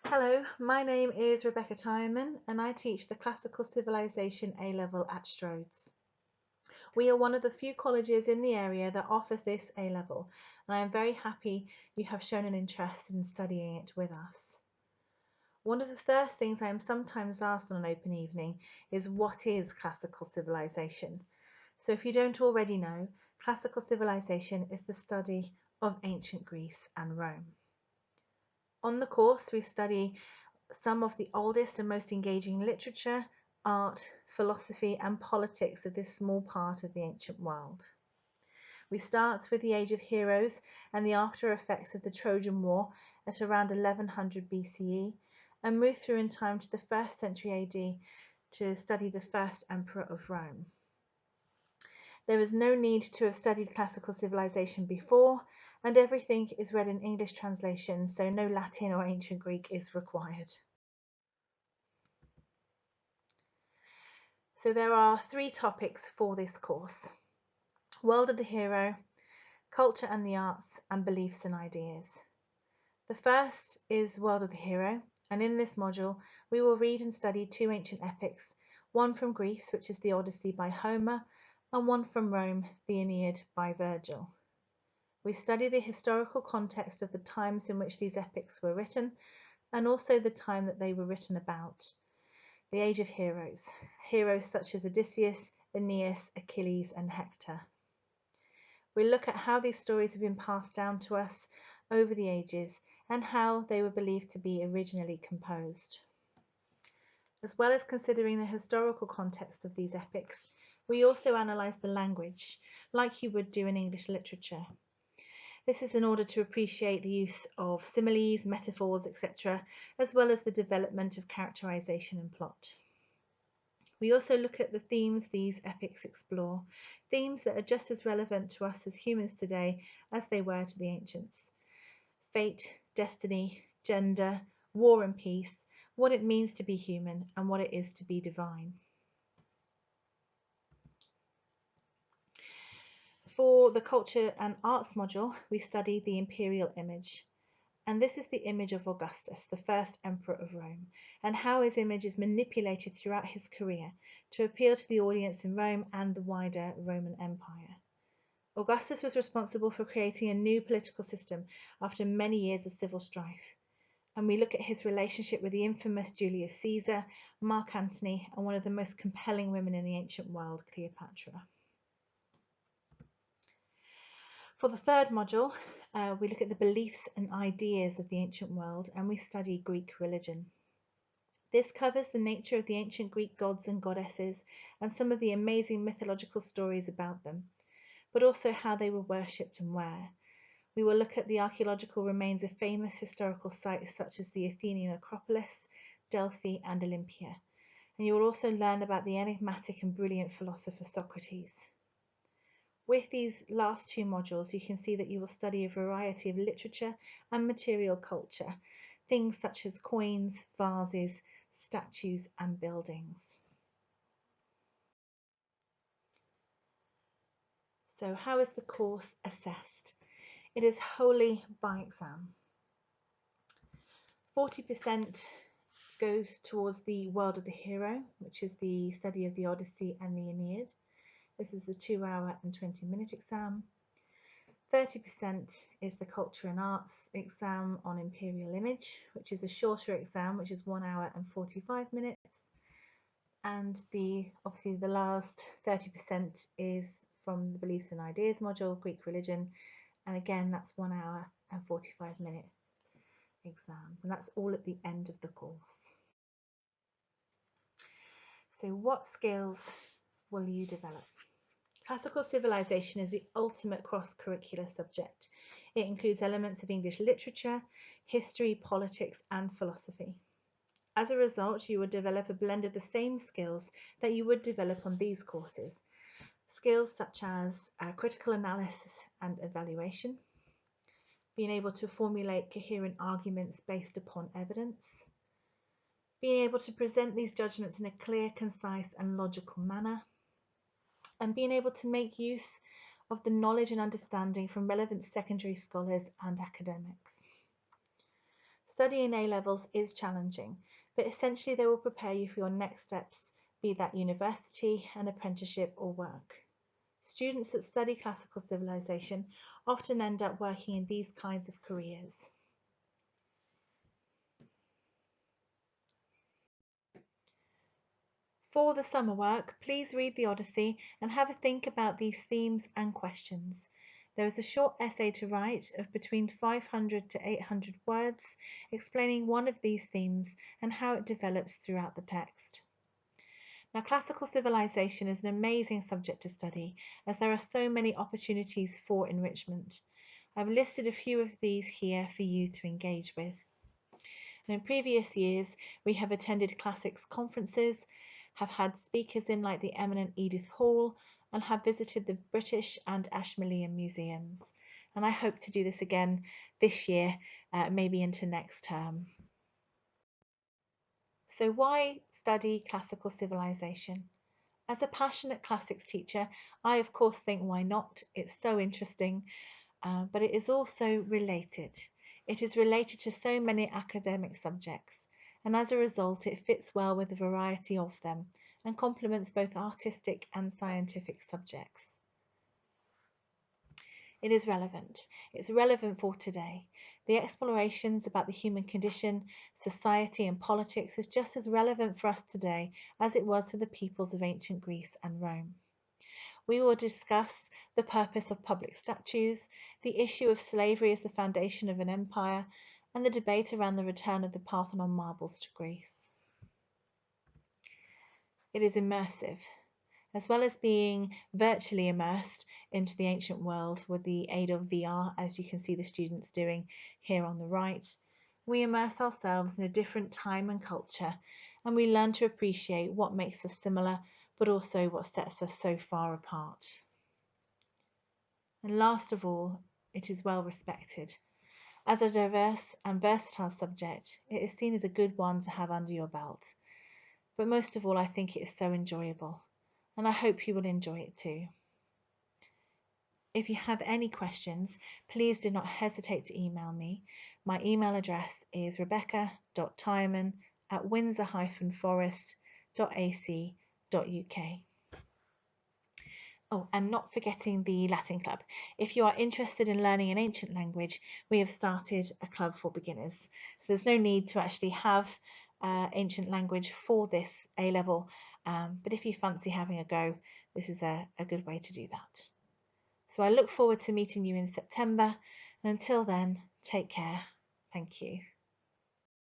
Hello, my name is Rebecca Tyerman and I teach the Classical Civilization A Level at Strodes. We are one of the few colleges in the area that offer this A Level, and I am very happy you have shown an interest in studying it with us. One of the first things I am sometimes asked on an open evening is, what is classical civilization? So if you don't already know, classical civilization is the study of ancient Greece and Rome. On the course, we study some of the oldest and most engaging literature, art, philosophy, and politics of this small part of the ancient world. We start with the Age of Heroes and the after effects of the Trojan War at around 1100 BCE, and move through in time to the 1st century AD to study the first emperor of Rome. There is no need to have studied classical civilization before, and everything is read in English translation, so no Latin or ancient Greek is required. So there are 3 topics for this course: World of the Hero, Culture and the Arts, and Beliefs and Ideas. The first is World of the Hero, and in this module we will read and study 2 ancient epics, one from Greece, which is the Odyssey by Homer, and one from Rome, the Aeneid by Virgil. We study the historical context of the times in which these epics were written, and also the time that they were written about. The Age of Heroes, heroes such as Odysseus, Aeneas, Achilles, and Hector. We look at how these stories have been passed down to us over the ages and how they were believed to be originally composed. As well as considering the historical context of these epics, we also analyse the language, like you would do in English literature. This is in order to appreciate the use of similes, metaphors, etc., as well as the development of characterization and plot. We also look at the themes these epics explore, themes that are just as relevant to us as humans today as they were to the ancients. Fate, destiny, gender, war and peace, what it means to be human, and what it is to be divine. For the Culture and Arts module, we study the imperial image. And this is the image of Augustus, the first emperor of Rome, and how his image is manipulated throughout his career to appeal to the audience in Rome and the wider Roman Empire. Augustus was responsible for creating a new political system after many years of civil strife. And we look at his relationship with the infamous Julius Caesar, Mark Antony, and one of the most compelling women in the ancient world, Cleopatra. For the third module, we look at the beliefs and ideas of the ancient world, and we study Greek religion. This covers the nature of the ancient Greek gods and goddesses and some of the amazing mythological stories about them, but also how they were worshipped and where. We will look at the archaeological remains of famous historical sites such as the Athenian Acropolis, Delphi, and Olympia. And you will also learn about the enigmatic and brilliant philosopher Socrates. With these last 2 modules, you can see that you will study a variety of literature and material culture, things such as coins, vases, statues, and buildings. So how is the course assessed? It is wholly by exam. 40% goes towards the World of the Hero, which is the study of the Odyssey and the Aeneid. This is the 2-hour and 20-minute exam. 30% is the Culture and Arts exam on Imperial Image, which is a shorter exam, which is 1 hour and 45 minutes. And obviously the last 30% is from the Beliefs and Ideas module, Greek religion, and again that's 1 hour and 45-minute exam, and that's all at the end of the course. So what skills will you develop? Classical civilization is the ultimate cross-curricular subject. It includes elements of English literature, history, politics, and philosophy. As a result, you would develop a blend of the same skills that you would develop on these courses. Skills such as critical analysis and evaluation, being able to formulate coherent arguments based upon evidence, being able to present these judgments in a clear, concise, and logical manner, and being able to make use of the knowledge and understanding from relevant secondary scholars and academics. Studying A levels is challenging, but essentially they will prepare you for your next steps, be that university, an apprenticeship, or work. Students that study classical civilization often end up working in these kinds of careers. For the summer work, please read the Odyssey and have a think about these themes and questions. There is a short essay to write of between 500 to 800 words explaining one of these themes and how it develops throughout the text. Now, classical civilization is an amazing subject to study as there are so many opportunities for enrichment. I've listed a few of these here for you to engage with. And in previous years, we have attended classics conferences, have had speakers in like the eminent Edith Hall, and have visited the British and Ashmolean museums. And I hope to do this again this year, maybe into next term. So why study classical civilization? As a passionate classics teacher, I of course think why not? It's so interesting, but it is also related. It is related to so many academic subjects, and as a result, it fits well with a variety of them and complements both artistic and scientific subjects. It is relevant. It's relevant for today. The explorations about the human condition, society, and politics is just as relevant for us today as it was for the peoples of ancient Greece and Rome. We will discuss the purpose of public statues, the issue of slavery as the foundation of an empire, and the debate around the return of the Parthenon marbles to Greece. It is immersive. As well as being virtually immersed into the ancient world with the aid of VR, as you can see the students doing here on the right, we immerse ourselves in a different time and culture, and we learn to appreciate what makes us similar, but also what sets us so far apart. And last of all, it is well respected. As a diverse and versatile subject, it is seen as a good one to have under your belt. But most of all, I think it is so enjoyable, and I hope you will enjoy it too. If you have any questions, please do not hesitate to email me. My email address is rebecca.tyman@windsor-forest.ac.uk. Oh, and not forgetting the Latin Club. If you are interested in learning an ancient language, we have started a club for beginners. So there's no need to actually have ancient language for this A level, but if you fancy having a go, this is a good way to do that. So I look forward to meeting you in September, and until then, take care. Thank you.